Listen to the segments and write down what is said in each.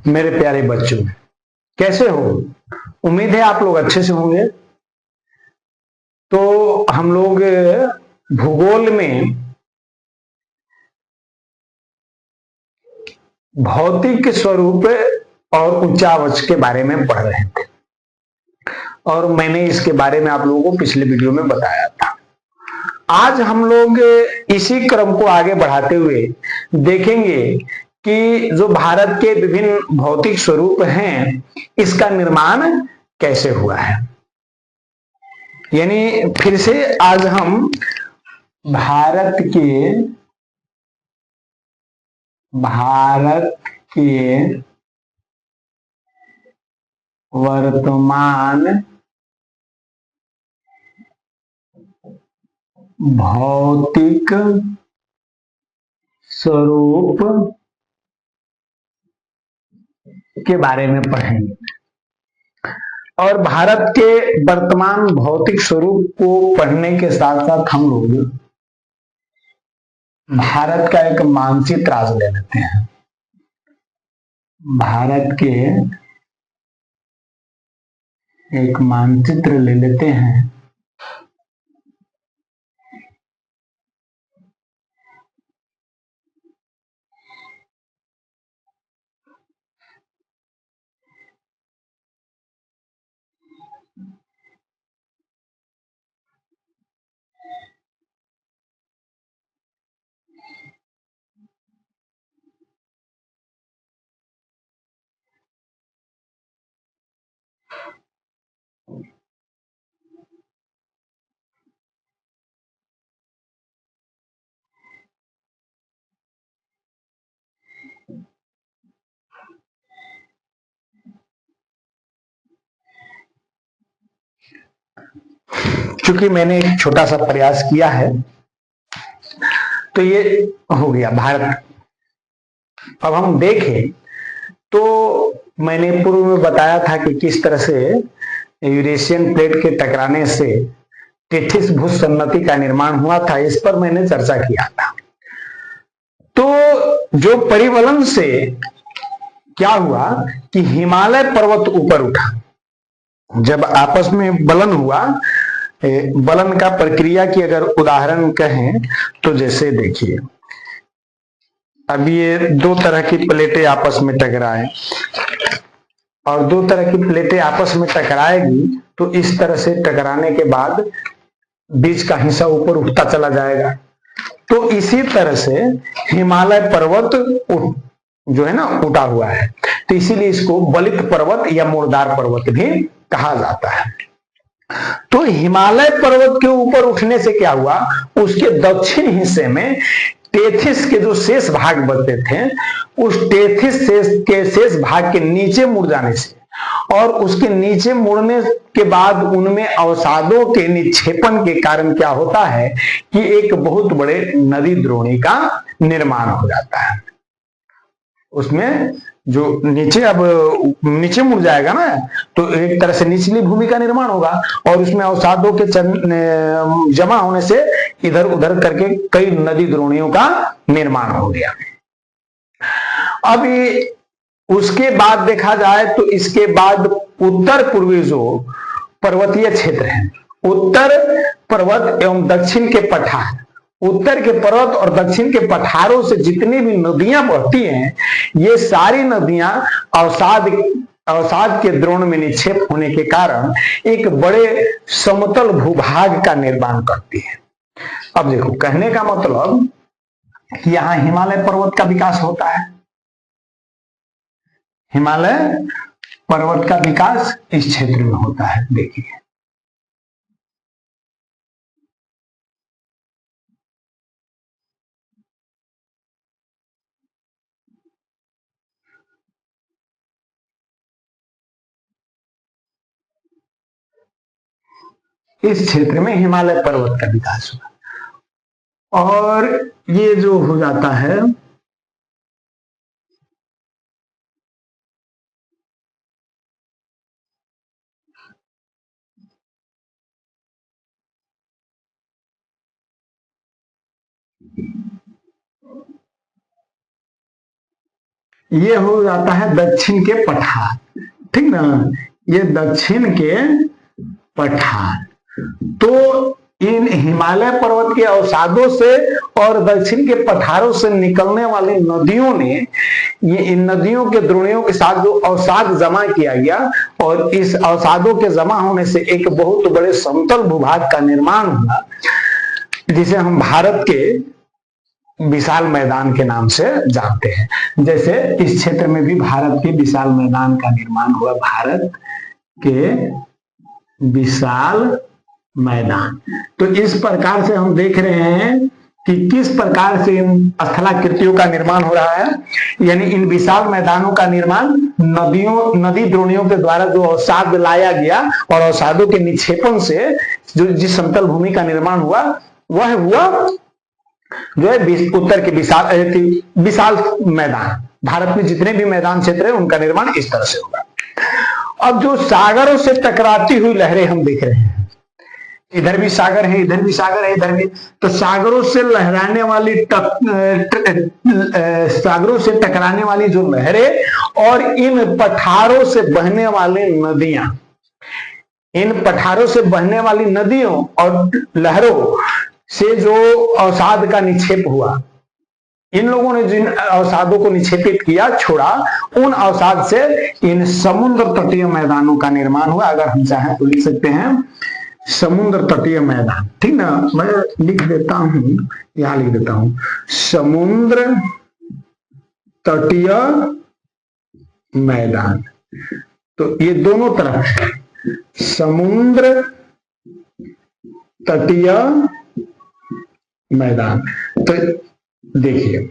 मेरे प्यारे बच्चों, कैसे हो? उम्मीद है आप लोग अच्छे से होंगे। तो हम लोग भूगोल में भौतिक स्वरूप और उच्चावच के बारे में पढ़ रहे थे और मैंने इसके बारे में आप लोगों को पिछले वीडियो में बताया था। आज हम लोग इसी क्रम को आगे बढ़ाते हुए देखेंगे कि जो भारत के विभिन्न भौतिक स्वरूप हैं, इसका निर्माण कैसे हुआ है। यानी फिर से आज हम भारत के वर्तमान भौतिक स्वरूप के बारे में पढ़ेंगे और भारत के वर्तमान भौतिक स्वरूप को पढ़ने के साथ साथ हम लोग भारत का एक मानचित्र आज ले लेते हैं। भारत के एक मानचित्र ले लेते हैं। चूंकि मैंने एक छोटा सा प्रयास किया है तो ये हो गया भारत। अब हम देखें तो मैंने पूर्व में बताया था कि किस तरह से यूरेशियन प्लेट के टकराने से टेथिस भूसन्नति का निर्माण हुआ था, इस पर मैंने चर्चा किया था। तो जो परिवलन से क्या हुआ कि हिमालय पर्वत ऊपर उठा। जब आपस में बलन हुआ, बलन का प्रक्रिया की अगर उदाहरण कहें तो जैसे देखिए, अब ये दो तरह की प्लेटें आपस में टकराए और दो तरह की प्लेटें आपस में टकराएगी तो इस तरह से टकराने के बाद बीच का हिस्सा ऊपर उठता चला जाएगा। तो इसी तरह से हिमालय पर्वत जो है ना उठा हुआ है, तो इसीलिए इसको बलित पर्वत या मुर्दार पर्वत भी कहा जाता है। तो हिमालय पर्वत के ऊपर उठने से क्या हुआ, उसके दक्षिण हिस्से में टेथिस के जो शेष भाग बचते थे, उस टेथिस के शेष भाग के नीचे मुड़ जाने से और उसके नीचे मुड़ने के बाद उनमें अवसादों के निक्षेपण के कारण क्या होता है कि एक बहुत बड़े नदी द्रोणी का निर्माण हो जाता है। उसमें जो नीचे अब नीचे मुड़ जाएगा ना, तो एक तरह से निचली भूमि का निर्माण होगा और उसमें अवसादों के जमा होने से इधर उधर करके कई नदी द्रोणियों का निर्माण हो गया। अब उसके बाद देखा जाए तो इसके बाद उत्तर पूर्वी जो पर्वतीय क्षेत्र है, उत्तर पर्वत एवं दक्षिण के पठार, उत्तर के पर्वत और दक्षिण के पठारों से जितनी भी नदियां बहती हैं, ये सारी नदियां अवसाद के द्रोण में निक्षेप होने के कारण एक बड़े समतल भूभाग का निर्माण करती है। अब देखो, कहने का मतलब यहां हिमालय पर्वत का विकास होता है। हिमालय पर्वत का विकास इस क्षेत्र में होता है। देखिए, इस क्षेत्र में हिमालय पर्वत का विकास हुआ और ये जो हो जाता है ये हो जाता है दक्षिण के पठार, ठीक ना, ये दक्षिण के पठार। तो इन हिमालय पर्वत के अवसादों से और दक्षिण के पठारों से निकलने वाली नदियों ने, ये इन नदियों के द्रोणियों के साथ जो अवसाद जमा किया गया, और इस अवसादों के जमा होने से एक बहुत बड़े समतल भूभाग का निर्माण हुआ, जिसे हम भारत के विशाल मैदान के नाम से जानते हैं। जैसे इस क्षेत्र में भी भारत के विशाल मैदान का निर्माण हुआ, भारत के विशाल मैदान। तो इस प्रकार से हम देख रहे हैं कि किस प्रकार से इन स्थलाकृतियों का निर्माण हो रहा है, यानी इन विशाल मैदानों का निर्माण नदी द्रोणियों के द्वारा जो अवसाद लाया गया और अवसादों के निक्षेपण से जो जिस समतल भूमि का निर्माण हुआ, वह हुआ जो है उत्तर के विशाल मैदान। भारत में जितने भी मैदान क्षेत्र है उनका निर्माण इस तरह से होगा। अब जो सागरों से टकराती हुई लहरें हम देख रहे हैं, इधर भी सागर है, इधर भी सागर है, इधर भी, तो सागरों से लहराने वाली सागरों से टकराने वाली जो लहरें और इन पठारों से बहने वाली नदियां, इन पठारों से बहने वाली नदियों और लहरों से जो अवसाद का निक्षेप हुआ, इन लोगों ने जिन अवसादों को निक्षेपित किया, छोड़ा, उन अवसाद से इन समुद्र तटीय मैदानों का निर्माण हुआ। अगर हम चाहें तो लिख सकते हैं समुद्र तटीय मैदान, ठीक ना, मैं लिख देता हूं, यहां लिख देता हूं समुद्र तटीय मैदान। तो ये दोनों तरफ है, समुद्र तटीय मैदान। तो देखिए,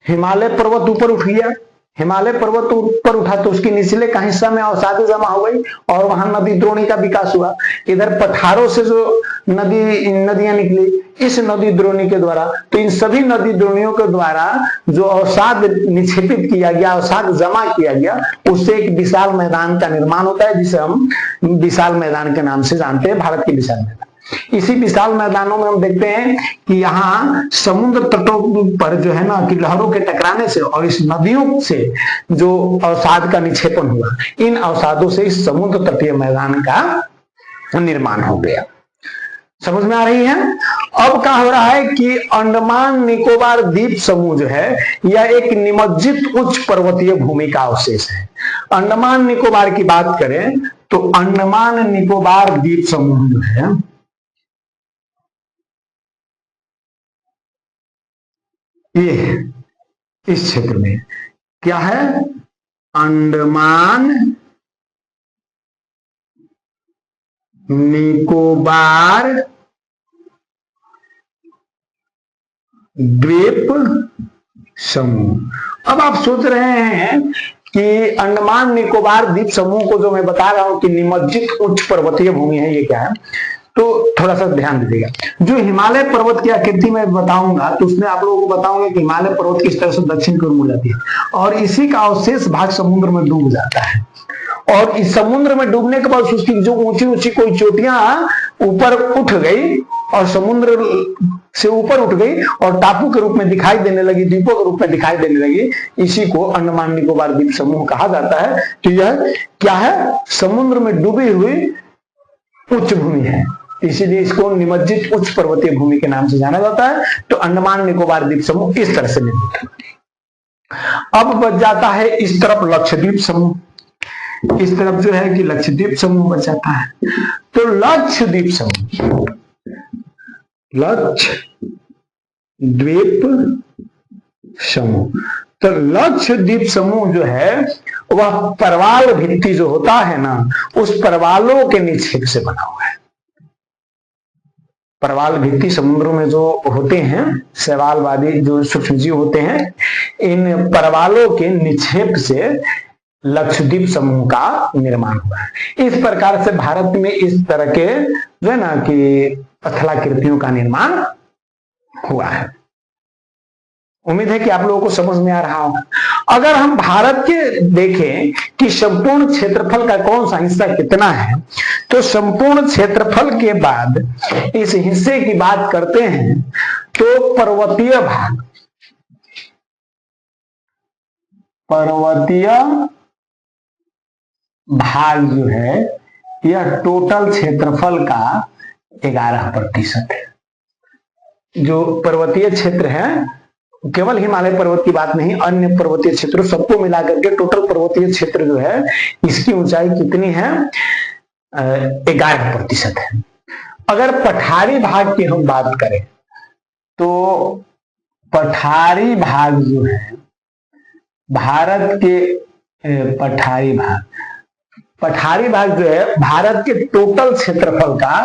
हिमालय पर्वत ऊपर उठ गया, हिमालय पर्वत ऊपर उठा तो उसके निचले का हिस्सा में अवसाद जमा हो गई और वहां नदी द्रोणी का विकास हुआ। इधर पठारों से जो नदियां निकली इस नदी द्रोणी के द्वारा, तो इन सभी नदी द्रोणियों के द्वारा जो अवसाद निक्षेपित किया गया, अवसाद जमा किया गया, उससे एक विशाल मैदान का निर्माण होता है, जिसे हम विशाल मैदान के नाम से जानते हैं, भारत के विशाल मैदान। इसी विशाल मैदानों में हम देखते हैं कि यहाँ समुद्र तटों पर जो है ना कि लहरों के टकराने से और इस नदियों से जो अवसाद का निक्षेपण हुआ, इन अवसादों से इस समुद्र तटीय मैदान का निर्माण हो गया। समझ में आ रही है? अब क्या हो रहा है कि अंडमान निकोबार द्वीप समूह जो है यह एक निमज्जित उच्च पर्वतीय भूमि का अवशेष है। अंडमान निकोबार की बात करें तो अंडमान निकोबार द्वीप समूह जो है ये इस क्षेत्र में क्या है, अंडमान निकोबार द्वीप समूह। अब आप सोच रहे हैं कि अंडमान निकोबार द्वीप समूह को जो मैं बता रहा हूं कि निमज्जित उच्च पर्वतीय भूमि है, ये क्या है, तो थोड़ा सा ध्यान दीजिएगा। जो हिमालय पर्वत की आकृति में बताऊंगा तो उसमें आप लोगों को बताऊंगा कि हिमालय पर्वत किस तरह से दक्षिण की ओर मुड़ जाती है और इसी का अवशेष भाग समुद्र में डूब जाता है, और इस समुद्र में डूबने के बाद उसकी जो ऊंची ऊंची कोई चोटियां ऊपर उठ गई और समुद्र से ऊपर उठ गई और टापू के रूप में दिखाई देने लगी, द्वीपों के रूप में दिखाई देने लगी, इसी को अंडमान निकोबार द्वीप समूह कहा जाता है। तो यह क्या है, समुद्र में डूबी हुई उच्च भूमि है, इसीलिए इसको निमज्जित उच्च पर्वतीय भूमि के नाम से जाना जाता है। तो अंडमान निकोबार द्वीप समूह इस तरह से निर्मित है। अब बच जाता है इस तरफ लक्षद्वीप समूह, इस तरफ जो है कि लक्षद्वीप समूह बच जाता है। तो लक्षद्वीप समूह, लक्षद्वीप समूह, तो लक्षद्वीप समूह जो है वह परवाल भित्ति जो होता है ना, उस परवालों के निक्षेप से बना हुआ है। परवाल भित्ति समुद्रों में जो होते हैं, शैवालवादी जो सूक्ष्मजीव होते हैं, इन परवालों के निक्षेप से लक्षद्वीप समूह का निर्माण हुआ है। इस प्रकार से भारत में इस तरह के जो है ना कि स्थलाकृतियों का निर्माण हुआ है। उम्मीद है कि आप लोगों को समझ में आ रहा होगा। अगर हम भारत के देखें कि संपूर्ण क्षेत्रफल का कौन सा हिस्सा कितना है, तो संपूर्ण क्षेत्रफल के बाद इस हिस्से की बात करते हैं तो पर्वतीय भाग, पर्वतीय भाग जो है यह टोटल क्षेत्रफल का 11% है। जो पर्वतीय क्षेत्र है, केवल हिमालय पर्वत की बात नहीं, अन्य पर्वतीय क्षेत्रों सबको मिलाकर के टोटल पर्वतीय क्षेत्र जो है इसकी ऊंचाई कितनी है? 11% है। अगर पठारी भाग की हम बात करें तो पठारी भाग जो है भारत के पठारी भाग जो है भारत के टोटल क्षेत्रफल का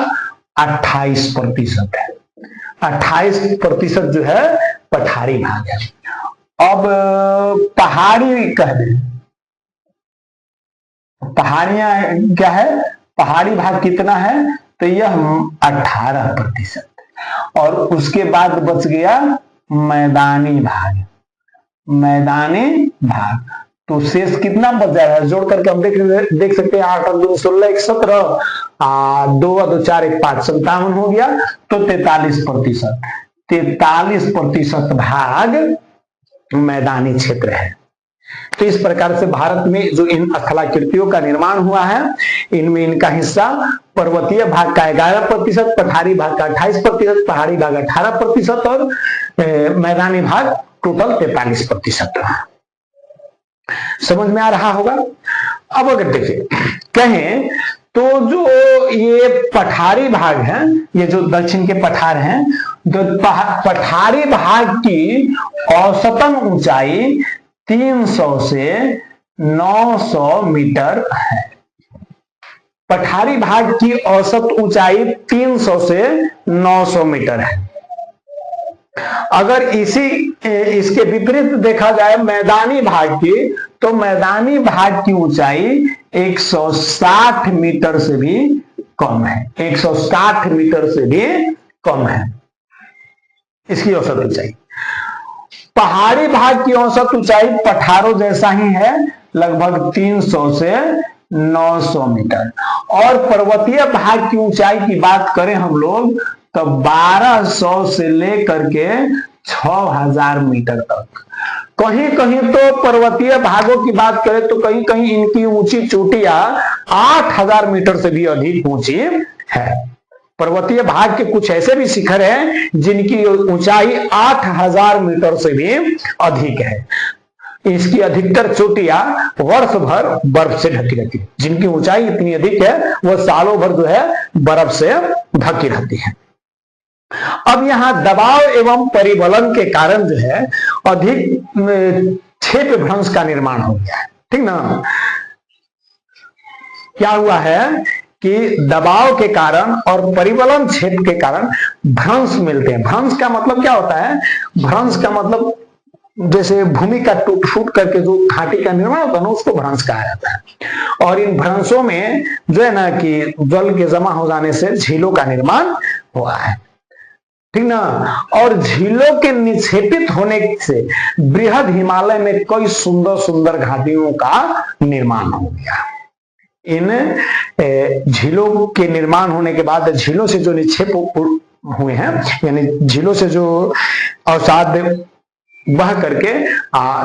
28% है। 28% जो है पठारी भाग है। अब पहाड़ी कह दें, पहाड़ियां क्या है, पहाड़ी भाग कितना है? तो यह 18%। और उसके बाद बच गया मैदानी भाग। मैदानी भाग तो शेष कितना बच जाएगा? जोड़ करके हम देख सकते हैं 8 और 2 16 1 17 2 और 2 4 1 5 57 हो गया, तो 43%। 43% भाग मैदानी क्षेत्र है। तो इस प्रकार से भारत में जो इन स्थलाकृतियों का निर्माण हुआ है, इनमें इनका हिस्सा पर्वतीय भाग का 11%, पठारी भाग का 28%, पहाड़ी भाग 18% और मैदानी भाग टोटल 43%। समझ में आ रहा होगा। अब अगर देखिए कहें तो जो ये पठारी भाग है, ये जो दक्षिण के पठार हैं, तो पठारी भाग की औसतन ऊंचाई 300 से 900 मीटर है। पठारी भाग की औसत ऊंचाई 300 से 900 मीटर है। अगर इसके विपरीत देखा जाए मैदानी भाग की, तो मैदानी भाग की ऊंचाई 160 मीटर से भी कम है। 160 मीटर से भी कम है इसकी औसत ऊंचाई। पहाड़ी भाग की औसत ऊंचाई पठारों जैसा ही है, लगभग 300 से 900 मीटर। और पर्वतीय भाग की ऊंचाई की बात करें हम लोग तो 1200 से लेकर के 6000 मीटर तक। कहीं कहीं तो पर्वतीय भागों की बात करें तो कहीं कहीं इनकी ऊंची चोटियां 8000 मीटर से भी अधिक ऊंची है। पर्वतीय भाग के कुछ ऐसे भी शिखर हैं जिनकी ऊंचाई 8000 मीटर से भी अधिक है। इसकी अधिकतर चोटियां वर्ष भर बर्फ से ढकी रहती है। जिनकी ऊंचाई इतनी अधिक है वह सालों भर जो है बर्फ से ढकी रहती है। अब यहां दबाव एवं परिवलन के कारण जो है अधिक क्षेप भ्रंश का निर्माण हो गया है। ठीक ना? क्या हुआ है कि दबाव के कारण और परिवलन क्षेत्र के कारण भ्रंश मिलते हैं। भ्रंश का मतलब क्या होता है? भ्रंश का मतलब जैसे भूमि का टूट फूट करके जो घाटी का निर्माण होता है ना, उसको भ्रंश कहा जाता है। और इन भ्रंशों में जो है ना कि जल के जमा हो जाने से झीलों का निर्माण हुआ है। ठीक ना? और झीलों के निक्षेपित होने से बृहद हिमालय में कई सुंदर सुंदर घाटियों का निर्माण हो गया। इन झीलों के निर्माण होने के बाद झीलों से जो निक्षेप हुए हैं, यानी झीलों से जो अवसाद बह करके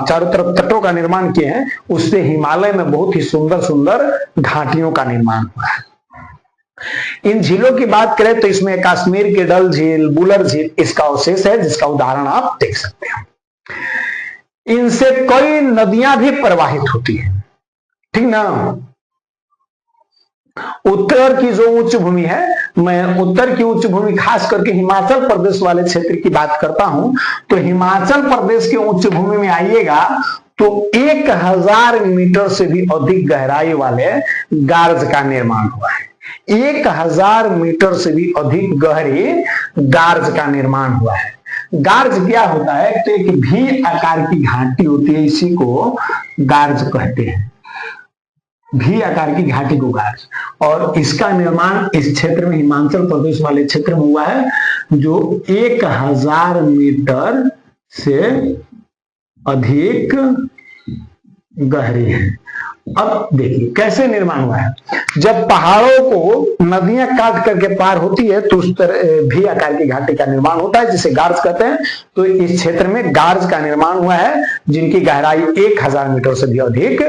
चारों तरफ तटों का निर्माण किए हैं, उससे हिमालय में बहुत ही सुंदर सुंदर घाटियों का निर्माण हुआ है। इन झीलों की बात करें तो इसमें कश्मीर की डल झील, बुलर झील इसका अवशेष है, जिसका उदाहरण आप देख सकते हैं। इनसे कई नदियां भी प्रवाहित होती हैं। ठीक ना? उत्तर की जो उच्च भूमि है, मैं उत्तर की उच्च भूमि खास करके हिमाचल प्रदेश वाले क्षेत्र की बात करता हूं, तो हिमाचल प्रदेश के उच्च भूमि में आइएगा तो 1000 मीटर से भी अधिक गहराई वाले गार्ज का निर्माण हुआ है। 1000 मीटर से भी अधिक गहरी गार्ज का निर्माण हुआ है। गार्ज क्या होता है? तो एक भी आकार की घाटी होती है, इसी को गार्ज कहते हैं। भी आकार की घाटी को गार्ज। और इसका निर्माण इस क्षेत्र में हिमाचल प्रदेश वाले क्षेत्र में हुआ है, जो 1000 मीटर से अधिक गहरी है। अब देखिए कैसे निर्माण हुआ है। जब पहाड़ों को नदियां काट करके पार होती है तो उस तरह भी आकार की घाटी का निर्माण होता है, जिसे गार्ज कहते हैं। तो इस क्षेत्र में गार्ज का निर्माण हुआ है, जिनकी गहराई 1000 मीटर से भी अधिक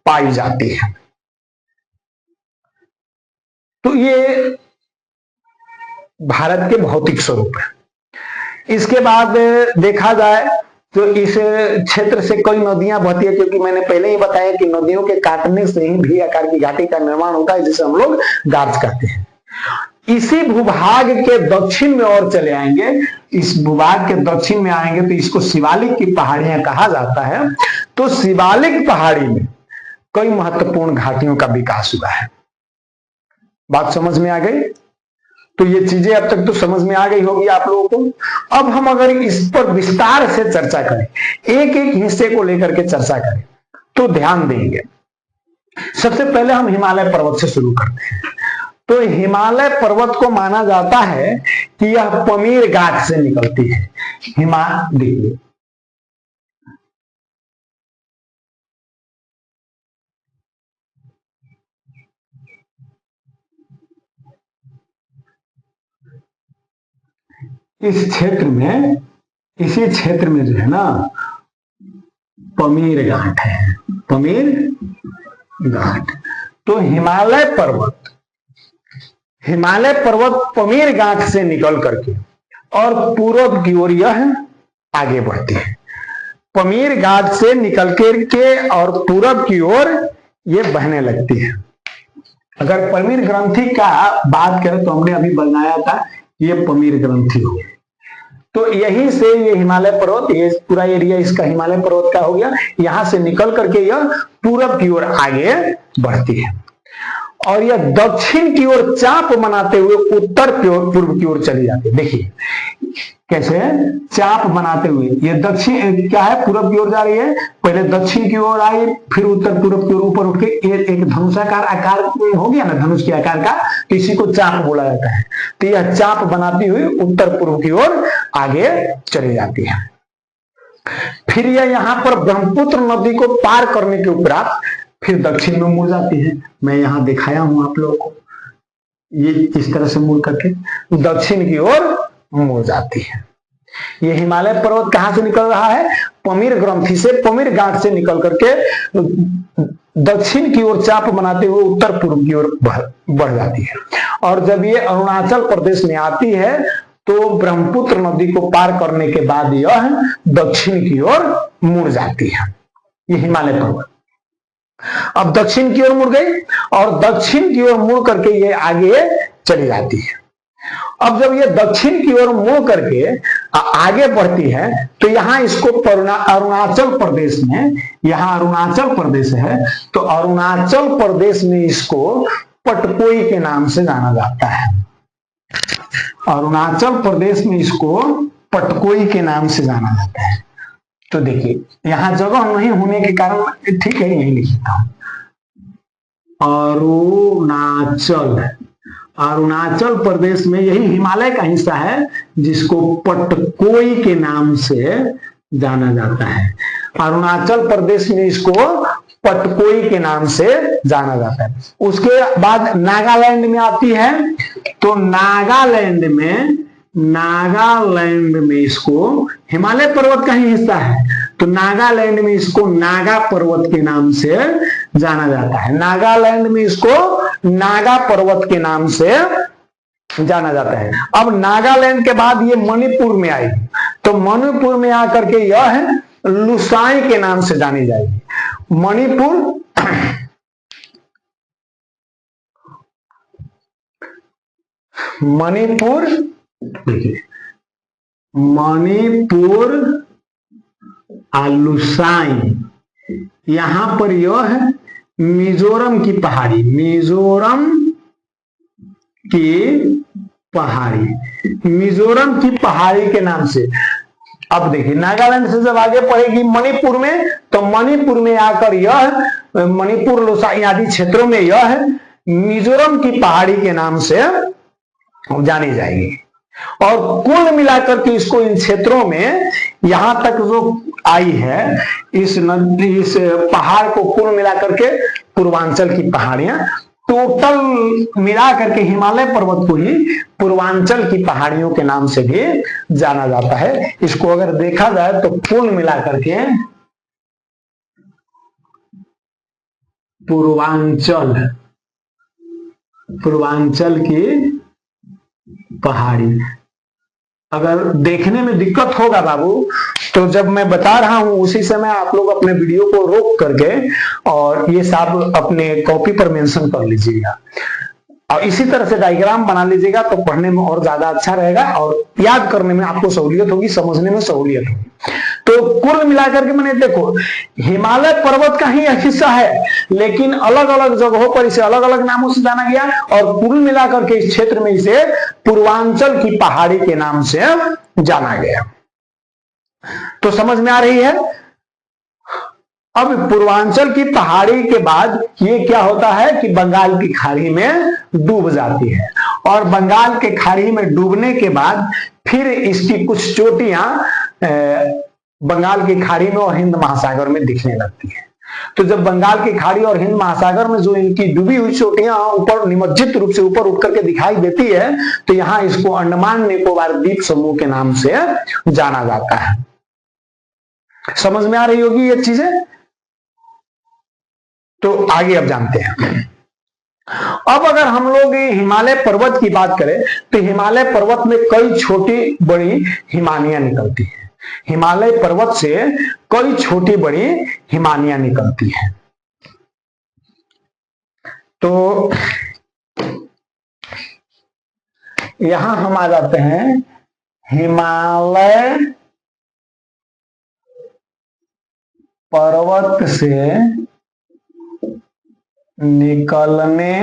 पाई जाती है। तो ये भारत के भौतिक स्वरूप है। इसके बाद देखा जाए तो इस क्षेत्र से कई नदियां बहती है, क्योंकि मैंने पहले ही बताया कि नदियों के काटने से ही भी आकार की घाटी का निर्माण होता है, जिसे हम लोग गार्ज कहते हैं। इसी भूभाग के दक्षिण में और चले आएंगे, इस भूभाग के दक्षिण में आएंगे तो इसको शिवालिक की पहाड़ियां कहा जाता है। तो शिवालिक पहाड़ी में कई महत्वपूर्ण घाटियों का विकास हुआ है। बात समझ में आ गई? तो ये चीजें अब तक तो समझ में आ गई होगी आप लोगों को। अब हम अगर इस पर विस्तार से चर्चा करें, एक एक हिस्से को लेकर के चर्चा करें, तो ध्यान देंगे। सबसे पहले हम हिमालय पर्वत से शुरू करते हैं। तो हिमालय पर्वत को माना जाता है कि यह पमीर घाट से निकलती है। देखिए, इस क्षेत्र में, इसी क्षेत्र में जो है ना पमीर घाट है, पमीर घाट। तो हिमालय पर्वत पमीर घाट से निकल करके और पूर्व की ओर यह आगे बढ़ती है। पमीर घाट से निकल के और पूरब की ओर ये बहने लगती है। अगर पमीर ग्रंथि का बात करें तो हमने अभी बनाया था, ये पमीर ग्रंथि हो। तो यहीं से ये हिमालय पर्वत, ये पूरा एरिया इसका हिमालय पर्वत का हो गया। यहां से निकल करके यह पूरब की ओर आगे बढ़ती है और यह दक्षिण की ओर चाप बनाते हुए उत्तर की ओर, पूर्व की ओर चली जाती है। देखिए कैसे चाप बनाते हुए ये दक्षिण क्या है, पूरब की ओर जा रही है। पहले दक्षिण की ओर आई, फिर उत्तर पूर्व की ओर ऊपर उठ के एक धनुषाकार आकार हो गया ना, धनुष के आकार का, तो इसी को चाप बोला जाता है। तो यह चाप बनाती हुई उत्तर पूर्व की ओर आगे चली जाती है। फिर यह यहाँ पर ब्रह्मपुत्र नदी को पार करने के उपरांत फिर दक्षिण में मुड़ जाती है। मैं यहाँ दिखाया हूं आप लोगों को, ये इस तरह से मुड़ करके दक्षिण की ओर मुड़ जाती है। ये हिमालय पर्वत कहां से निकल रहा है? पमीर ग्रंथि से, पमीर घाट से निकल करके दक्षिण की ओर चाप बनाते हुए उत्तर पूर्व की ओर बढ़ जाती है। और जब ये अरुणाचल प्रदेश में आती है तो ब्रह्मपुत्र नदी को पार करने के बाद यह दक्षिण की ओर मुड़ जाती है। ये हिमालय पर्वत अब दक्षिण की ओर मुड़ गई और दक्षिण की ओर मुड़ करके ये आगे चली जाती है। अब जब ये दक्षिण की ओर मुड़ करके आगे बढ़ती है तो यहां इसको अरुणाचल प्रदेश में, यहां अरुणाचल प्रदेश है, तो अरुणाचल प्रदेश में इसको पटकोई के नाम से जाना जाता है। अरुणाचल प्रदेश में इसको पटकोई के नाम से जाना जाता है। तो देखिए यहां जगह नहीं होने के कारण ठीक है यही लिखता हूं, अरुणाचल प्रदेश में यही हिमालय का हिस्सा है जिसको पटकोई के नाम से जाना जाता है। अरुणाचल प्रदेश में इसको पटकोई के नाम से जाना जाता है। उसके बाद नागालैंड में आती है, तो नागालैंड में इसको, हिमालय पर्वत का ही हिस्सा है, तो नागालैंड में इसको नागा पर्वत के नाम से जाना जाता है। नागालैंड में इसको नागा पर्वत के नाम से जाना जाता है। अब नागालैंड के बाद ये मणिपुर में आएगी, तो मणिपुर में आकर के यह लुसाई के नाम से जानी जाएगी। मणिपुर लुसाई, यहां पर यह है मिजोरम की पहाड़ी के नाम से। अब देखिए नागालैंड से जब आगे बढ़ेगी मणिपुर में, तो मणिपुर में आकर यह मणिपुर लोसाई आदि क्षेत्रों में यह मिजोरम की पहाड़ी के नाम से जानी जाएगी। और कुल मिलाकर के इसको इन क्षेत्रों में यहां तक जो आई है, इस पहाड़ को कुल मिलाकर के पूर्वांचल की पहाड़ियां टोटल मिला करके हिमालय पर्वत को ही पूर्वांचल की पहाड़ियों के नाम से भी जाना जाता है। इसको अगर देखा जाए तो कुल मिला करके पूर्वांचल की पहाड़ी। अगर देखने में दिक्कत होगा बाबू तो जब मैं बता रहा हूं उसी समय आप लोग अपने वीडियो को रोक करके और ये सब अपने कॉपी पर मेंशन कर लीजिएगा और इसी तरह से डायग्राम बना लीजिएगा तो पढ़ने में और ज्यादा अच्छा रहेगा और याद करने में आपको सहूलियत होगी, समझने में सहूलियत होगी। तो कुल मिलाकर के मैंने देखो हिमालय पर्वत का ही हिस्सा है लेकिन अलग अलग जगहों पर इसे अलग अलग नामों से जाना गया और कुल मिलाकर के इस क्षेत्र में इसे पूर्वांचल की पहाड़ी के नाम से जाना गया। तो समझ में आ रही है। अब पूर्वांचल की पहाड़ी के बाद ये क्या होता है कि बंगाल की खाड़ी में डूब जाती है और बंगाल के खाड़ी में डूबने के बाद फिर इसकी कुछ चोटियां बंगाल की खाड़ी में और हिंद महासागर में दिखने लगती है। तो जब बंगाल की खाड़ी और हिंद महासागर में जो इनकी डूबी हुई चोटियां ऊपर निमज्जित रूप से ऊपर उठ करके दिखाई देती है तो यहां इसको अंडमान निकोबार द्वीप समूह के नाम से जाना जाता है। समझ में आ रही होगी ये चीजें। तो आगे अब जानते हैं। अब अगर हम लोग हिमालय पर्वत की बात करें तो हिमालय पर्वत में कई छोटी बड़ी हिमानियां निकलती है। हिमालय पर्वत से कई छोटी बड़ी हिमानियां निकलती है। तो यहां हम आ जाते हैं हिमालय पर्वत से निकलने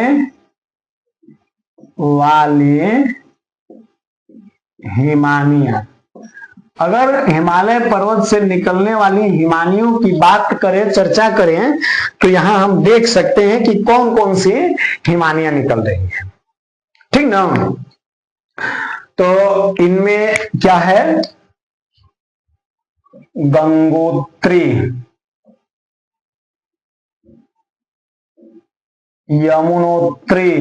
वाली हिमानियां। अगर हिमालय पर्वत से निकलने वाली हिमानियों की बात करें, चर्चा करें तो यहां हम देख सकते हैं कि कौन कौन सी हिमानियां निकल रही हैं। ठीक ना। तो इनमें क्या है, गंगोत्री, यमुनोत्री,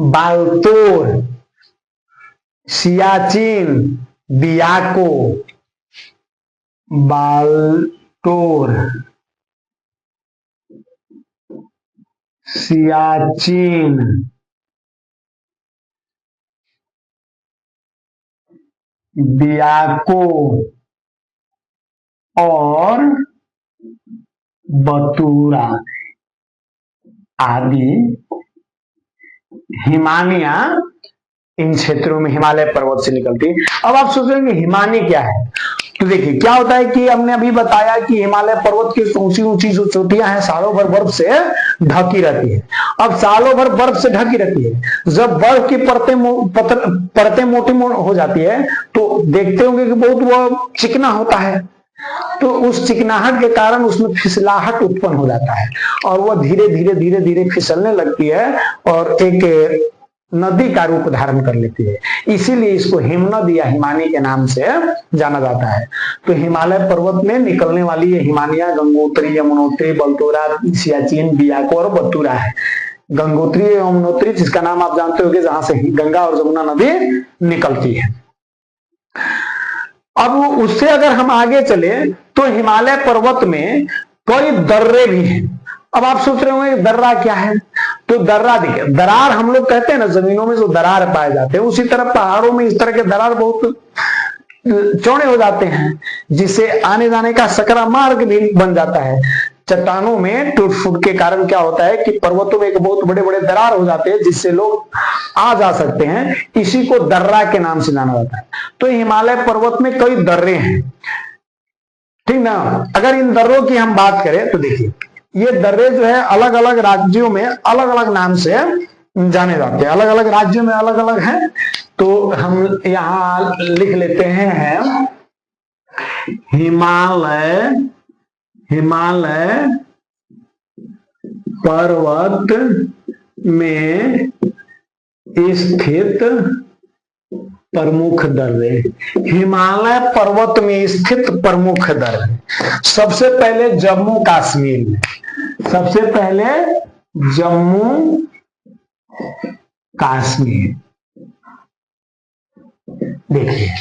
बालतोर, सियाचिन, बियाको, बालतोर, सियाचिन, बियाको और बतूरा आदि हिमानियां इन क्षेत्रों में हिमालय पर्वत से निकलती। अब आप सोचेंगे हिमानी क्या है। तो देखिए क्या होता है कि हमने अभी बताया कि हिमालय पर्वत की ऊंची ऊंची जो चोटियां हैं सालों भर बर्फ से ढकी रहती है। अब सालों भर बर्फ से ढकी रहती है, जब बर्फ की परतें मोटी हो जाती है तो देखते होंगे कि बहुत वो चिकना होता है। तो उस चिकनाहट के कारण उसमें फिसलाहट उत्पन्न हो जाता है और वह धीरे धीरे धीरे धीरे फिसलने लगती है और एक नदी का रूप धारण कर लेती है। इसीलिए इसको हिमनद या हिमानी के नाम से जाना जाता है। तो हिमालय पर्वत में निकलने वाली ये हिमानियां गंगोत्री, यमुनोत्री, बलतोरा, सियाचिन, बियाको और बतूरा है। गंगोत्री, यमुनोत्री जिसका नाम आप जानते होंगे, जहां से गंगा और जमुना नदी निकलती है। अब उससे अगर हम आगे चले तो हिमालय पर्वत में कई दर्रे भी हैं। अब आप सोच रहे होंगे दर्रा क्या है। तो दर्रा देखिए, दरार हम लोग कहते हैं ना, जमीनों में जो दरार पाए जाते हैं, उसी तरह पहाड़ों में इस तरह के दरार बहुत चौड़े हो जाते हैं जिससे आने जाने का सकरा मार्ग भी बन जाता है। चट्टानों में टूट फूट के कारण क्या होता है कि पर्वतों में एक बहुत बड़े बड़े दरार हो जाते हैं जिससे लोग आ जा सकते हैं। इसी को दर्रा के नाम से जाना जाता है। तो हिमालय पर्वत में कई दर्रे हैं, ठीक ना। अगर इन दर्रों की हम बात करें तो देखिए ये दर्रे जो है अलग अलग राज्यों में अलग अलग नाम से जाने जाते हैं। अलग अलग राज्यों में अलग अलग हैं। तो हम यहां लिख लेते हैं हिमालय पर्वत में स्थित प्रमुख दर्रे। हिमालय पर्वत में स्थित प्रमुख दर्रे सबसे पहले जम्मू कश्मीर में, सबसे पहले जम्मू कश्मीर। देखिए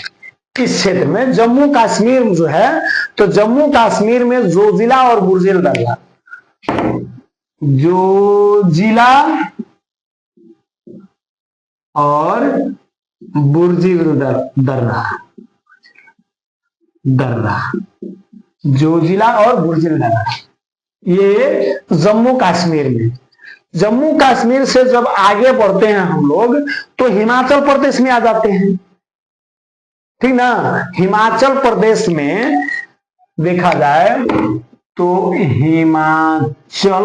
इस क्षेत्र में जम्मू कश्मीर जो है, तो जम्मू कश्मीर में जोजिला और बुर्जिल दर्रा, जोजिला और बुर्जिल दर्रा, जोजिला और बुर्जिल दर्रा, ये जम्मू कश्मीर में। जम्मू कश्मीर से जब आगे बढ़ते हैं हम लोग तो हिमाचल प्रदेश में आ जाते हैं, ठीक ना। हिमाचल प्रदेश में देखा जाए तो हिमाचल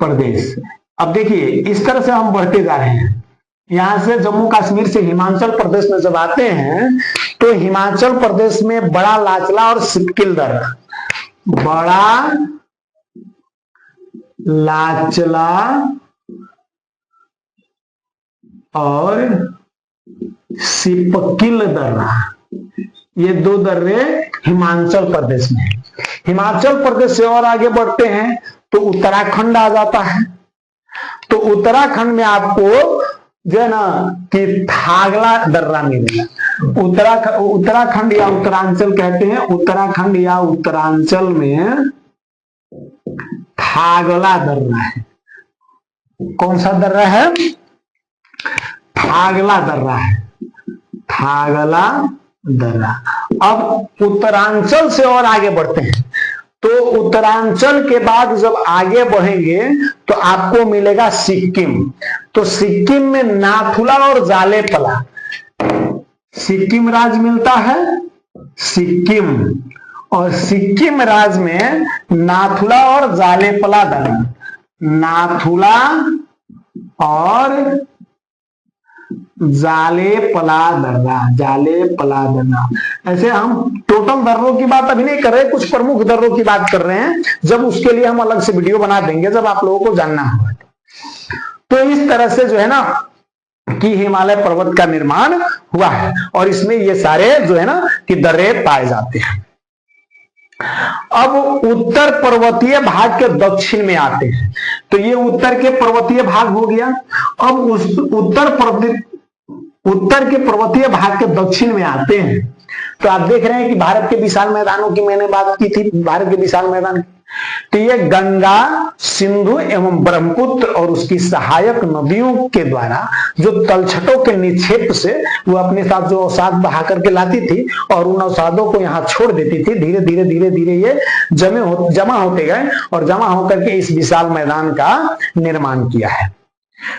प्रदेश, अब देखिए इस तरह से हम बढ़ते जा रहे हैं। यहां से जम्मू कश्मीर से हिमाचल प्रदेश में जब आते हैं तो हिमाचल प्रदेश में बड़ा लाचला और सिक्किल दर्रा, बड़ा लाचला और सिपकिल दर्रा, ये दो दर्रे हिमाचल प्रदेश में। हिमाचल प्रदेश से और आगे बढ़ते हैं तो उत्तराखंड आ जाता है। तो उत्तराखंड में आपको जो है ना कि थागला दर्रा मिलेगा। उत्तराखंड या उत्तरांचल कहते हैं, उत्तराखंड या उत्तरांचल में थागला दर्रा है। कौन सा दर्रा है? थागला दर्रा है, थागला दर्रा। अब उत्तरांचल से और आगे बढ़ते हैं तो उत्तरांचल के बाद जब आगे बढ़ेंगे तो आपको मिलेगा सिक्किम। तो सिक्किम में नाथुला और जालेपला, सिक्किम राज्य मिलता है, सिक्किम, और सिक्किम राज्य में नाथुला और जालेपला दर्रा, नाथुला और जालेपला दर्रा, जालेपला दर्रा। ऐसे हम टोटल दर्रों की बात अभी नहीं कर रहे, कुछ प्रमुख दर्रों की बात कर रहे हैं। जब उसके लिए हम अलग से वीडियो बना देंगे जब आप लोगों को जानना होगा। तो इस तरह से जो है ना कि हिमालय पर्वत का निर्माण हुआ है और इसमें ये सारे जो है ना कि दर्रे पाए जाते हैं। अब उत्तर पर्वतीय भाग के दक्षिण में आते हैं तो ये उत्तर के पर्वतीय भाग हो गया। अब उस उत्तर के पर्वतीय भाग के दक्षिण में आते हैं तो आप देख रहे हैं कि भारत के विशाल मैदानों की मैंने बात की थी, भारत के विशाल मैदान की। तो ये गंगा, सिंधु एवं ब्रह्मपुत्र और उसकी सहायक नदियों के द्वारा जो तलछटों के निक्षेप से वो अपने साथ जो अवसाद बहा करके लाती थी और उन अवसादों को यहाँ छोड़ देती थी, धीरे धीरे धीरे धीरे ये जमा होते गए और जमा होकर के इस विशाल मैदान का निर्माण किया है।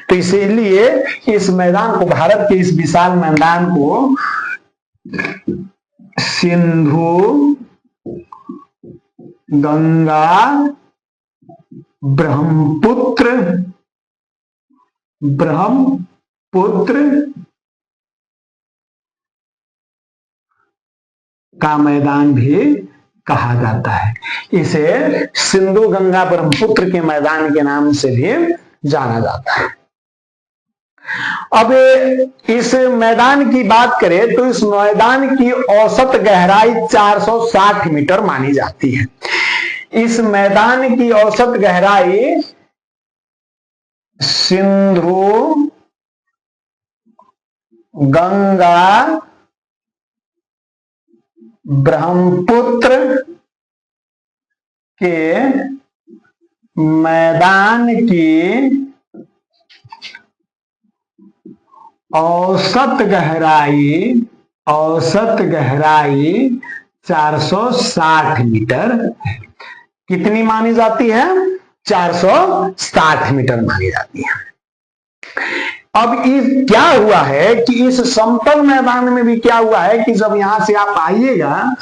तो इसीलिए इस मैदान को, भारत के इस विशाल मैदान को सिंधु, गंगा, ब्रह्मपुत्र का मैदान भी कहा जाता है। इसे सिंधु, गंगा, ब्रह्मपुत्र के मैदान के नाम से भी जाना जाता है। अब इस मैदान की बात करें तो इस मैदान की औसत गहराई 460 मीटर मानी जाती है। इस मैदान की औसत गहराई सिंधु, गंगा, ब्रह्मपुत्र के मैदान की औसत गहराई 460 मीटर है। कितनी मानी जाती है? 460 मीटर मानी जाती है। अब क्या हुआ है कि इस समतल मैदान में भी क्या हुआ है कि जब यहां से आप आइएगा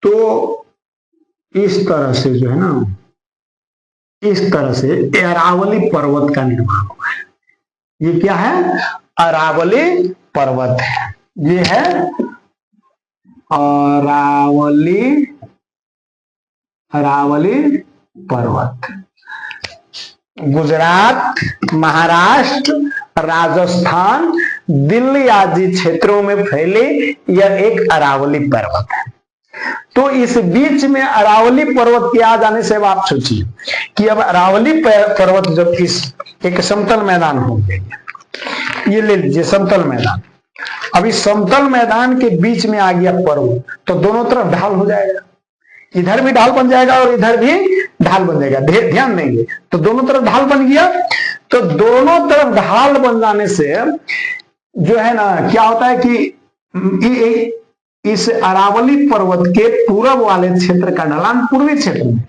तो इस तरह से जो है ना, इस तरह से अरावली पर्वत का निर्माण हुआ है। ये क्या है? अरावली पर्वत है। ये है अरावली पर्वत। गुजरात, महाराष्ट्र, राजस्थान, दिल्ली आदि क्षेत्रों में फैले यह एक अरावली पर्वत है। तो इस बीच में अरावली पर्वत के आ जाने से अब आप सोचिए कि अब अरावली पर्वत जब इस एक समतल मैदान हो गया, ये ले लीजिए समतल मैदान, अब इस समतल मैदान के बीच में आ गया पर्वत, तो दोनों तरफ ढाल हो जाएगा, इधर भी ढाल बन जाएगा और इधर भी ढाल बन जाएगा। ध्यान देंगे तो दोनों तरफ ढाल बन गया। तो दोनों तरफ ढाल बन जाने से जो है ना क्या होता है कि इस अरावली पर्वत के पूर्व वाले क्षेत्र का ढलान पूर्वी क्षेत्र में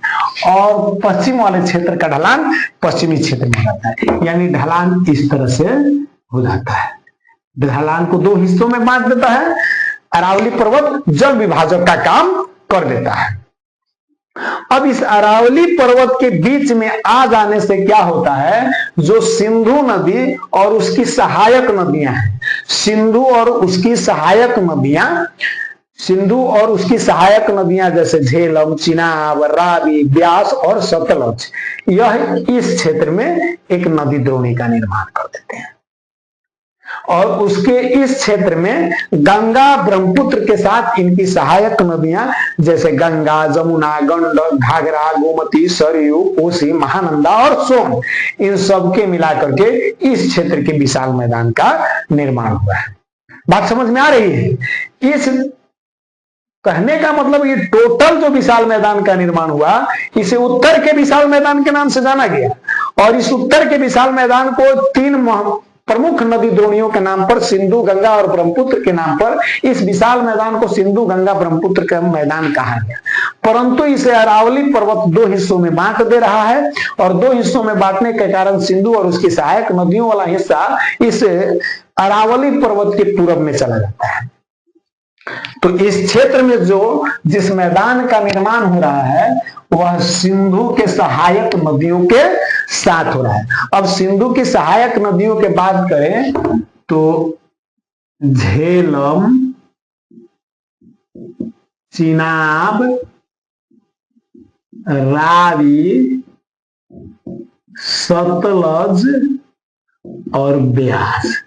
और पश्चिम वाले क्षेत्र का ढलान पश्चिमी क्षेत्र में जाता है, यानी ढलान इस तरह से हो जाता है। ढलान को दो हिस्सों में बांट देता है। अरावली पर्वत जल विभाजक का काम कर देता है। अब इस अरावली पर्वत के बीच में आ जाने से क्या होता है, जो सिंधु नदी और उसकी सहायक नदियां हैं, सिंधु और उसकी सहायक नदियां जैसे झेलम, चिनाब, रावी, ब्यास और सतलज, यह इस क्षेत्र में एक नदी द्रोणी का निर्माण कर देते हैं। और उसके इस क्षेत्र में गंगा ब्रह्मपुत्र के साथ इनकी सहायक नदियां जैसे गंगा, जमुना, गंडक, घाघरा, गोमती, सरयू, कोसी, महानंदा और सोन, इन सब के मिलाकर के इस क्षेत्र के विशाल मैदान का निर्माण हुआ है। बात समझ में आ रही है? इस कहने का मतलब ये टोटल जो विशाल मैदान का निर्माण हुआ, इसे उत्तर के विशाल मैदान के नाम से जाना गया। और इस उत्तर के विशाल मैदान को तीन प्रमुख नदी द्रोणियों के नाम पर, सिंधु, गंगा और ब्रह्मपुत्र के नाम पर, इस विशाल मैदान को सिंधु, गंगा, ब्रह्मपुत्र का मैदान कहा गया। परंतु इसे अरावली पर्वत दो हिस्सों में बांट दे रहा है और दो हिस्सों में बांटने के कारण सिंधु और उसकी सहायक नदियों वाला हिस्सा इस अरावली पर्वत के पूर्व में चला जाता है। तो इस क्षेत्र में जिस मैदान का निर्माण हो रहा है वह सिंधु के सहायक नदियों के साथ हो रहा है। अब सिंधु की सहायक नदियों के बात करें तो झेलम, चिनाब, रावी, सतलज और ब्यास,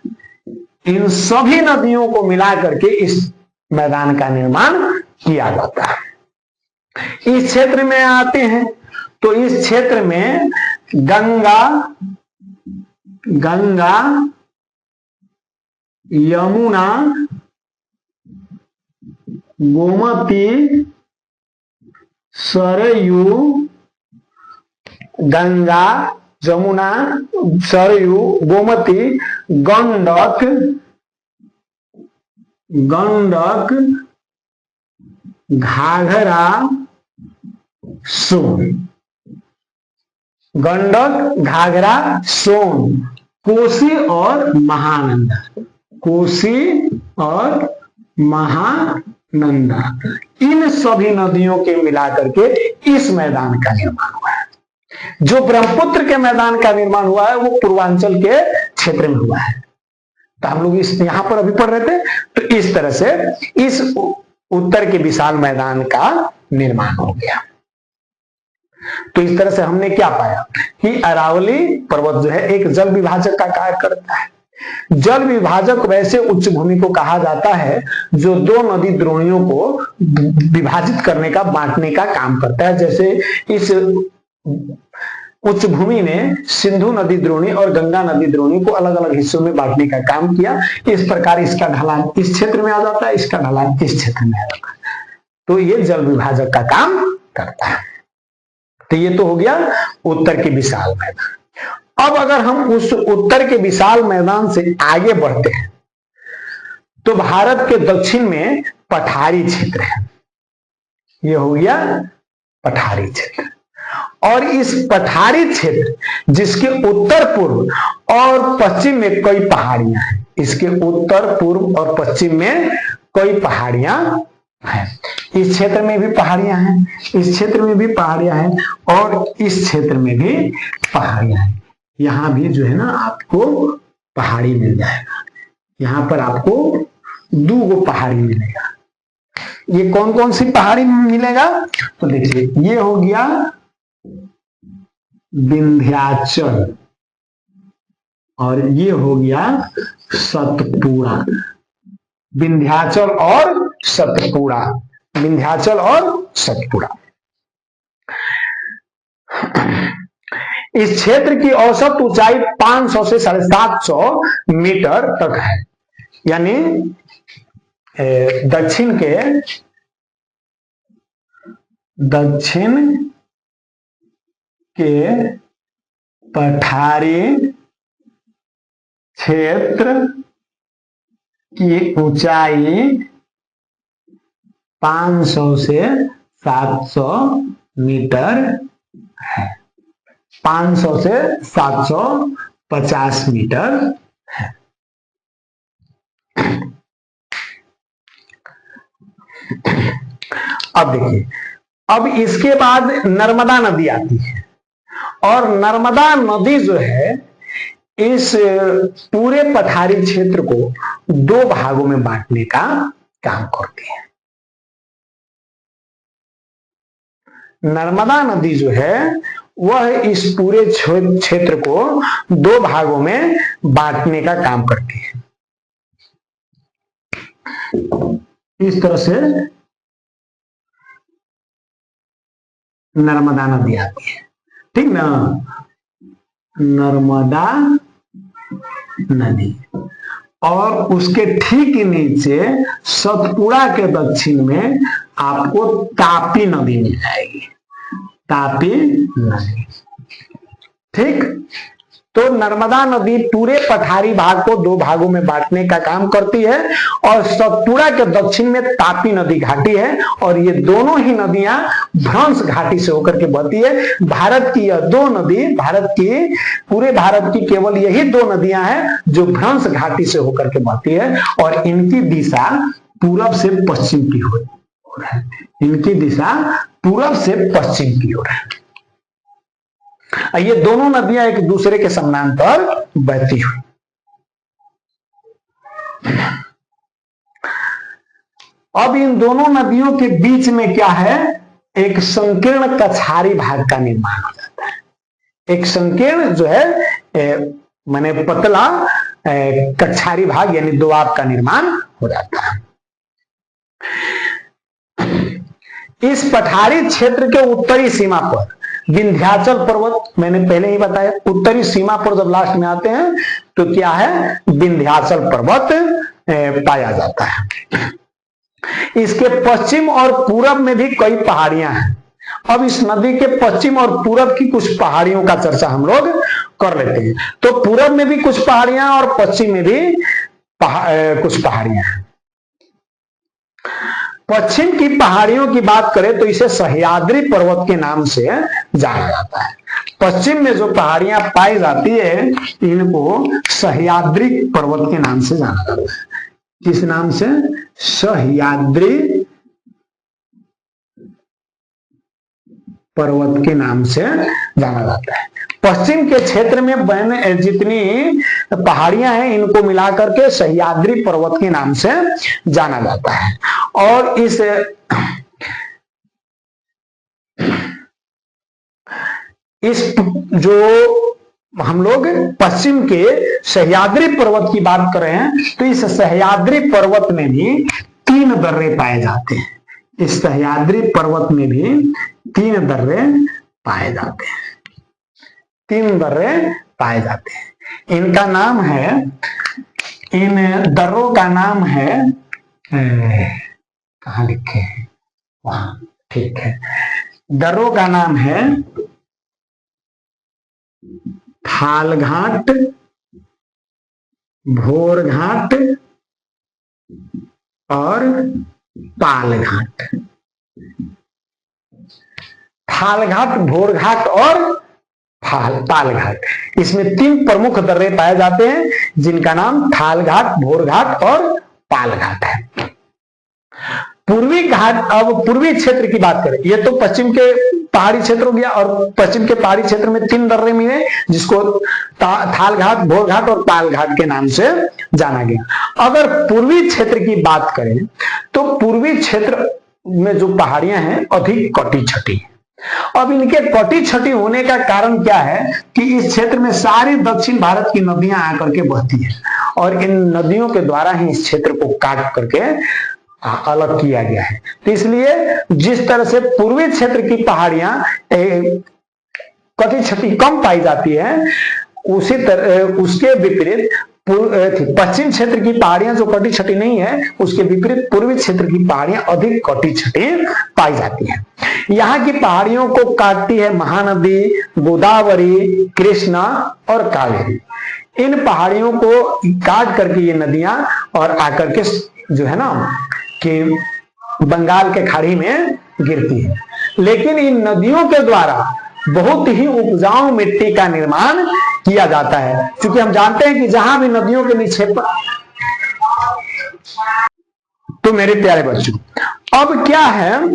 इन सभी नदियों को मिलाकर के इस मैदान का निर्माण किया जाता है। इस क्षेत्र में आते हैं तो इस क्षेत्र में गंगा, यमुना, गोमती, सरयू, गंगा, जमुना, सरयू, गोमती, गंडक, घाघरा, सोन, गंडक, घाघरा, सोन, कोसी और महानंदा, इन सभी नदियों के मिलाकर के इस मैदान का निर्माण हुआ है। जो ब्रह्मपुत्र के मैदान का निर्माण हुआ है वो पूर्वांचल के क्षेत्र में हुआ है। तो हम लोग यहां पर अभी पढ़ रहे थे। तो इस तरह से इस उत्तर के विशाल मैदान का निर्माण हो गया। तो इस तरह से हमने क्या पाया कि अरावली पर्वत जो है एक जल विभाजक का कार्य करता है। जल विभाजक वैसे उच्च भूमि को कहा जाता है जो दो नदी द्रोणियों को विभाजित करने का, बांटने का काम करता है। जैसे इस उच्च भूमि ने सिंधु नदी द्रोणी और गंगा नदी द्रोणी को अलग अलग हिस्सों में बांटने का काम किया। इस प्रकार इसका ढलान इस क्षेत्र में आ जाता है, इसका ढलान इस क्षेत्र में आ जाता है। तो ये जल विभाजक का काम करता है। तो ये तो हो गया उत्तर के विशाल मैदान। अब अगर हम उस उत्तर के विशाल मैदान से आगे बढ़ते हैं तो भारत के दक्षिण में पठारी क्षेत्र है। ये हो गया पठारी क्षेत्र। और इस पठारी क्षेत्र जिसके उत्तर पूर्व और पश्चिम में कई पहाड़ियां हैं, इसके उत्तर पूर्व और पश्चिम में कई पहाड़ियां हैं। इस क्षेत्र में भी पहाड़ियां हैं, इस क्षेत्र में भी पहाड़ियां हैं और इस क्षेत्र में भी पहाड़ियां हैं। यहां भी जो है ना आपको पहाड़ी मिल जाएगा। यहां पर आपको 2 पहाड़ी मिलेगा। ये कौन कौन सी पहाड़ी मिलेगा तो देखिए, ये हो गया विंध्याचल और ये हो गया सतपुड़ा। विंध्याचल और सतपुड़ा विंध्याचल और सतपुड़ा। इस क्षेत्र की औसत ऊंचाई 500 से 750 मीटर तक है। यानी दक्षिण के पठारी क्षेत्र की ऊंचाई 500 से 700 मीटर है। 500 से 750 मीटर है। अब देखिए, अब इसके बाद नर्मदा नदी आती है और नर्मदा नदी जो है इस पूरे पठारी क्षेत्र को 2 भागों में बांटने का काम करती है। नर्मदा नदी जो है वह इस पूरे क्षेत्र को 2 भागों में बांटने का काम करती है। इस तरह से नर्मदा नदी आती है, ठीक ना। नर्मदा नदी और उसके ठीक नीचे सतपुड़ा के दक्षिण में आपको तापी नदी मिल जाएगी। तापी नदी, ठीक। तो नर्मदा नदी पूरे पठारी भाग को 2 भागों में बांटने का काम करती है और सतपुड़ा के दक्षिण में तापी नदी घाटी है और ये दोनों ही नदियां भ्रंश घाटी से होकर के बहती है। भारत की यह 2 नदी, पूरे भारत की केवल यही 2 नदियां हैं जो भ्रंश घाटी से होकर के बहती है और इनकी दिशा पूरब से पश्चिम की ओर है। इनकी दिशा पूरब से पश्चिम की ओर है। ये दोनों नदियां एक दूसरे के समानांतर बहती हुई। अब इन दोनों नदियों के बीच में क्या है, एक संकीर्ण कछारी भाग का निर्माण हो जाता है। एक संकीर्ण जो है माने पतला कछारी भाग यानी दोआब का निर्माण हो जाता है। इस पठारी क्षेत्र के उत्तरी सीमा पर विंध्याचल पर्वत, मैंने पहले ही बताया, उत्तरी सीमा पर जब लास्ट में आते हैं तो क्या है, विंध्याचल पर्वत पाया जाता है। इसके पश्चिम और पूरब में भी कई पहाड़ियां हैं। अब इस नदी के पश्चिम और पूरब की कुछ पहाड़ियों का चर्चा हम लोग कर लेते हैं। तो पूरब में भी कुछ पहाड़ियां और पश्चिम में भी कुछ पहाड़ियां हैं। पश्चिम की पहाड़ियों की बात करें तो इसे सह्याद्री पर्वत के नाम से जाना जाता है। पश्चिम में जो पहाड़ियां पाई जाती है इनको सह्याद्री पर्वत के नाम से जाना जाता है। किस नाम से? सह्याद्री पर्वत के नाम से जाना जाता है। पश्चिम के क्षेत्र में जितनी पहाड़ियां हैं इनको मिलाकर के सह्याद्री पर्वत के नाम से जाना जाता है। और इस जो हम लोग पश्चिम के सह्याद्री पर्वत की बात कर रहे हैं तो इस सह्याद्री पर्वत में भी 3 दर्रे पाए जाते हैं। इस सह्याद्री पर्वत में भी 3 दर्रे पाए जाते हैं। 3 दर्रे पाए जाते हैं। इनका नाम है, इन दर्रों का नाम है, कहाँ लिखे हैं वहां, ठीक है। दर्रों का नाम है थालघाट, भोरघाट और पालघाट। थालघाट, भोरघाट और पालघाट, इसमें 3 प्रमुख दर्रे पाए जाते हैं जिनका नाम थालघाट, भोरघाट और पालघाट है। पूर्वी घाट, अब पूर्वी क्षेत्र की बात करें, ये तो पश्चिम के पहाड़ी क्षेत्र हो गया और पश्चिम के पहाड़ी क्षेत्र में 3 दर्रे मिले जिसको थालघाट, भोरघाट और पालघाट के नाम से जाना गया। अगर पूर्वी क्षेत्र की बात करें तो पूर्वी क्षेत्र में जो पहाड़ियां हैं अधिक कटी छटी है। अब इनके कटी छटी होने का कारण क्या है कि इस क्षेत्र में सारी दक्षिण भारत की नदियां आकर के बहती है और इन नदियों के द्वारा ही इस क्षेत्र को काट करके अलग किया गया है। तो इसलिए जिस तरह से पूर्वी क्षेत्र की पहाड़ियां कटी छटी कम पाई जाती है, उसी तरह उसके विपरीत पश्चिम क्षेत्र की पहाड़ियां जो कटी छटी नहीं है, उसके विपरीत पूर्वी क्षेत्र की पहाड़ियां अधिक कटी छटी पाई जाती हैं। यहाँ की पहाड़ियों को काटती है महानदी, गोदावरी, कृष्णा और कावेरी। इन पहाड़ियों को काट करके ये नदियां और आकर के जो है ना कि बंगाल के खाड़ी में गिरती है। लेकिन इन नदियों के द्वारा बहुत ही उपजाऊ मिट्टी का निर्माण किया जाता है, क्योंकि हम जानते हैं कि जहां भी नदियों के निक्षेप। तो मेरे प्यारे बच्चों, अब क्या है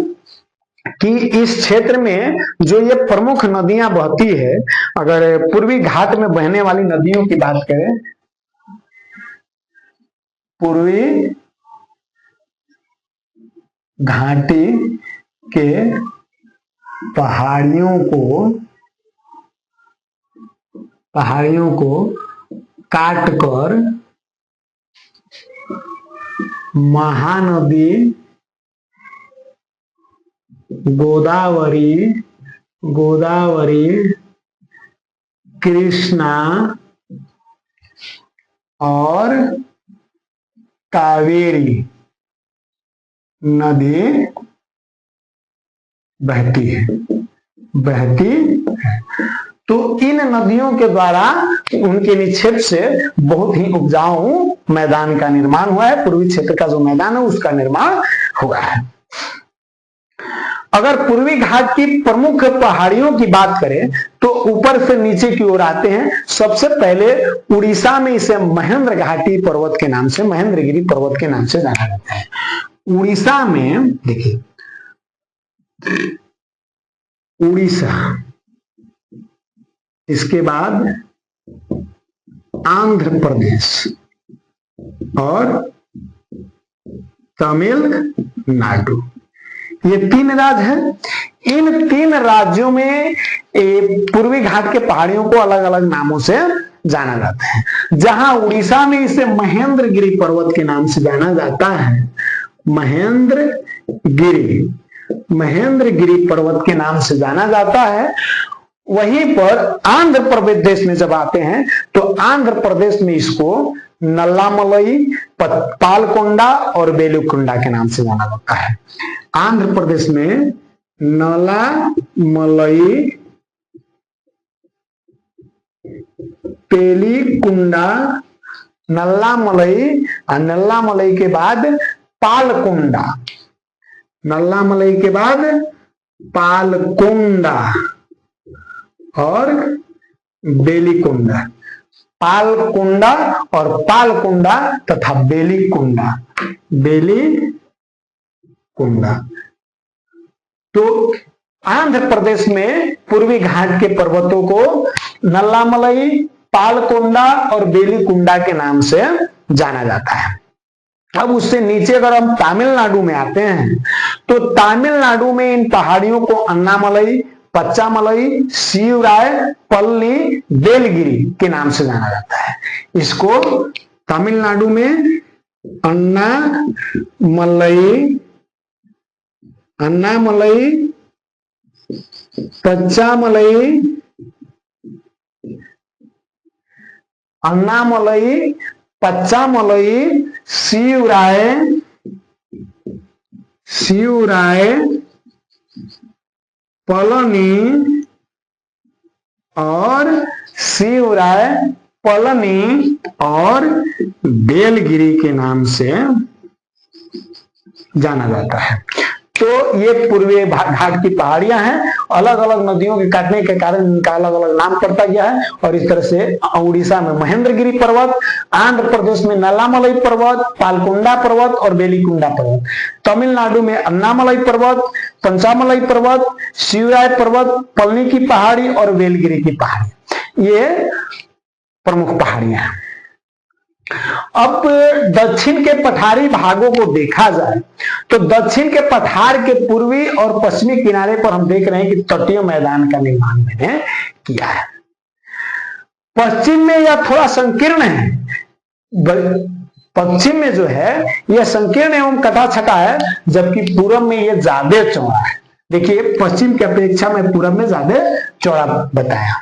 कि इस क्षेत्र में जो ये प्रमुख नदियां बहती है, अगर पूर्वी घाट में बहने वाली नदियों की बात करें, पूर्वी घाटी के पहाड़ियों को काटकर महानदी, गोदावरी, कृष्णा और कावेरी नदी बहती है। तो इन नदियों के द्वारा उनके निक्षेप से बहुत ही उपजाऊ मैदान का निर्माण हुआ है। पूर्वी क्षेत्र का जो मैदान है उसका निर्माण हुआ है। अगर पूर्वी घाट की प्रमुख पहाड़ियों की बात करें तो ऊपर से नीचे की ओर आते हैं। सबसे पहले उड़ीसा में इसे महेंद्र घाटी पर्वत के नाम से, महेंद्रगिरी पर्वत के नाम से जाना जाता है। उड़ीसा में देखिए, उड़ीसा, इसके बाद आंध्र प्रदेश और तमिलनाडु, ये 3 राज्य हैं। इन 3 राज्यों में पूर्वी घाट के पहाड़ियों को अलग अलग नामों से जाना जाता है। जहां उड़ीसा में इसे महेंद्रगिरी पर्वत के नाम से जाना जाता है, महेंद्रगिरी पर्वत के नाम से जाना जाता है। वहीं पर आंध्र प्रदेश में जब आते हैं तो आंध्र प्रदेश में इसको नल्लामलई, पालकोंडा और बेलुकोंडा के नाम से जाना जाता है। आंध्र प्रदेश में नल्लामलई, पेलीकुंडा, नल्लामलई और नल्लामलई के बाद पालकोंडा, नल्लामलई के बाद पालकोंडा और बेलीकुंडा, पालकोंडा और पालकोंडा तथा बेलीकुंडा। तो आंध्र प्रदेश में पूर्वी घाट के पर्वतों को नल्लामलई, पालकोंडा और बेलीकुंडा के नाम से जाना जाता है। अब उससे नीचे अगर हम तमिलनाडु में आते हैं तो तमिलनाडु में इन पहाड़ियों को अन्नामलई, पच्चामलई, शिवराय, पल्ली, बेलगिरी के नाम से जाना जाता है। इसको तमिलनाडु में अन्नामलई, पच्चामलई, शिवराय, पलनी और बेलगिरी के नाम से जाना जाता है। तो ये पूर्वी घाट की पहाड़ियां हैं। अलग अलग नदियों के काटने के कारण इनका अलग अलग नाम पड़ता गया है। और इस तरह से उड़ीसा में महेंद्रगिरी पर्वत, आंध्र प्रदेश में नल्लामलई पर्वत, पालकोंडा पर्वत और बेलीकुंडा पर्वत, तमिलनाडु में अन्नामलई पर्वत, पंचामलई पर्वत, शिवराय पर्वत, पलनी की पहाड़ी और बेलगिरी की पहाड़ी, ये प्रमुख पहाड़ियां हैं। अब दक्षिण के पठारी भागों को देखा जाए तो दक्षिण के पठार के पूर्वी और पश्चिमी किनारे पर हम देख रहे हैं कि तटीय मैदान का निर्माण मैंने किया है। पश्चिम में यह थोड़ा संकीर्ण है, पश्चिम में जो है यह संकीर्ण एवं कटा छटा है, जबकि पूरब में यह ज्यादा चौड़ा है। देखिए पश्चिम की अपेक्षा में पूरब में ज्यादा चौड़ा बताया।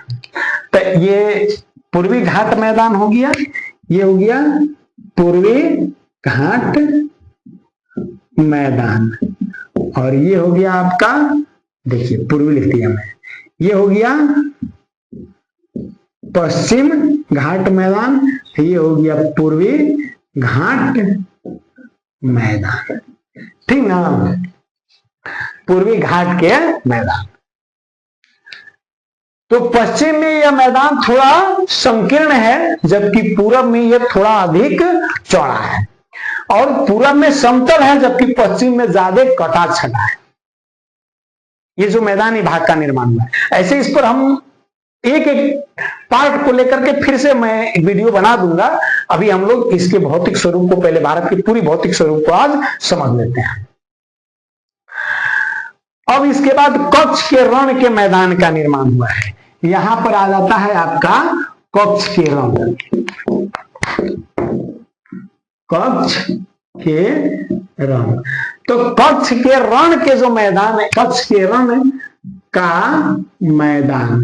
तो ये पूर्वी घाट मैदान हो गया, ये हो गया पूर्वी घाट मैदान, और ये हो गया आपका, देखिए पूर्वी लिख दिया मैं, ये हो गया पश्चिम घाट मैदान, ये हो गया पूर्वी घाट मैदान, ठीक ना, पूर्वी घाट के मैदान। तो पश्चिम में यह मैदान थोड़ा संकीर्ण है, जबकि पूरब में यह थोड़ा अधिक चौड़ा है, और पूरब में समतल है जबकि पश्चिम में ज्यादा कटा छटा है। ये जो मैदानी भाग का निर्माण हुआ है, ऐसे इस पर हम एक एक पार्ट को लेकर के फिर से मैं एक वीडियो बना दूंगा। अभी हम लोग इसके भौतिक स्वरूप को, पहले भारत की पूरी भौतिक स्वरूप को आज समझ लेते हैं। अब इसके बाद कच्छ के रण के मैदान का निर्माण हुआ है। यहां पर आ जाता है आपका कच्छ के रण, कच्छ के रण। तो कच्छ के रण के जो मैदान है, कच्छ के रण का मैदान,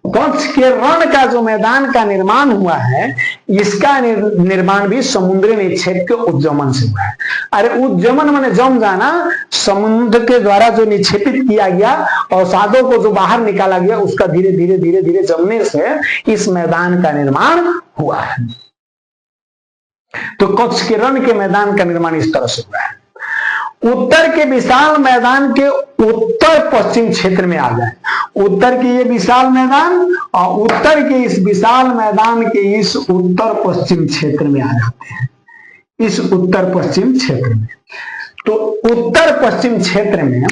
कच्छ के रण का जो मैदान का निर्माण हुआ है, इसका निर्माण भी समुद्री निक्षेप के उद्गमन से हुआ है। अरे उद्गमन माने जम जाना, समुद्र के द्वारा जो निक्षेपित किया गया और साधों को जो बाहर निकाला गया, उसका धीरे धीरे धीरे धीरे जमने से इस मैदान का निर्माण हुआ है। तो कच्छ के रण के मैदान का निर्माण इस तरह से हुआ है। उत्तर के विशाल मैदान के उत्तर पश्चिम क्षेत्र में आ जाए, उत्तर के ये विशाल मैदान और उत्तर के इस विशाल मैदान के इस उत्तर पश्चिम क्षेत्र में आ जाते हैं, इस उत्तर पश्चिम क्षेत्र में। तो उत्तर पश्चिम क्षेत्र में,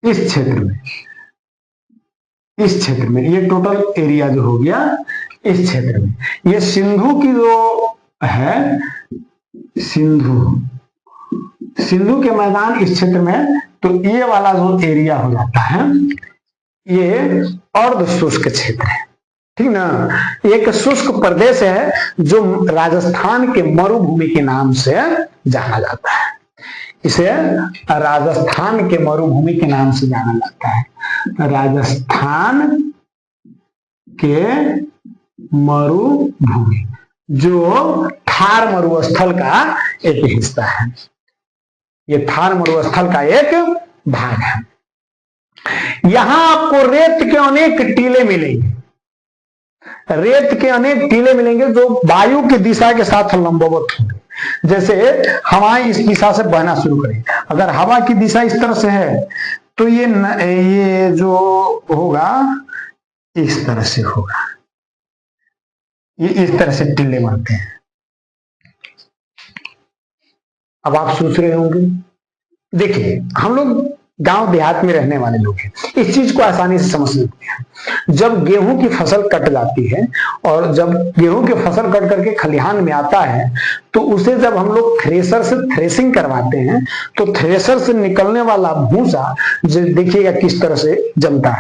इस क्षेत्र में ये टोटल एरिया जो हो गया, इस क्षेत्र में ये सिंधु की जो है, सिंधु के मैदान इस क्षेत्र में, तो ये वाला जो एरिया हो जाता है ये अर्ध शुष्क क्षेत्र है, ठीक ना। एक शुष्क प्रदेश है जो राजस्थान के मरुभूमि के नाम से जाना जाता है, इसे राजस्थान के मरुभूमि के नाम से जाना जाता है। राजस्थान के मरुभूमि जो थार मरुस्थल का एक हिस्सा है, ये थार मरुस्थल का एक भाग है। यहां आपको रेत के अनेक टीले मिलेंगे, रेत के अनेक टीले मिलेंगे जो वायु की दिशा के साथ लंबवत होंगे। जैसे हवाएं इस दिशा से बहना शुरू करें, अगर हवा की दिशा इस तरह से है तो ये जो होगा इस तरह से होगा, ये इस तरह से टीले बनते हैं। अब आप सोच रहे होंगे, देखिए हम लोग गांव देहात में रहने वाले लोग हैं, इस चीज को आसानी से समझ सकते हैं। जब गेहूं की फसल कट जाती है और जब गेहूं की फसल कट करके खलिहान में आता है, तो उसे जब हम लोग थ्रेसर से थ्रेसिंग करवाते हैं, तो थ्रेसर से निकलने वाला भूसा देखिएगा किस तरह से जमता है।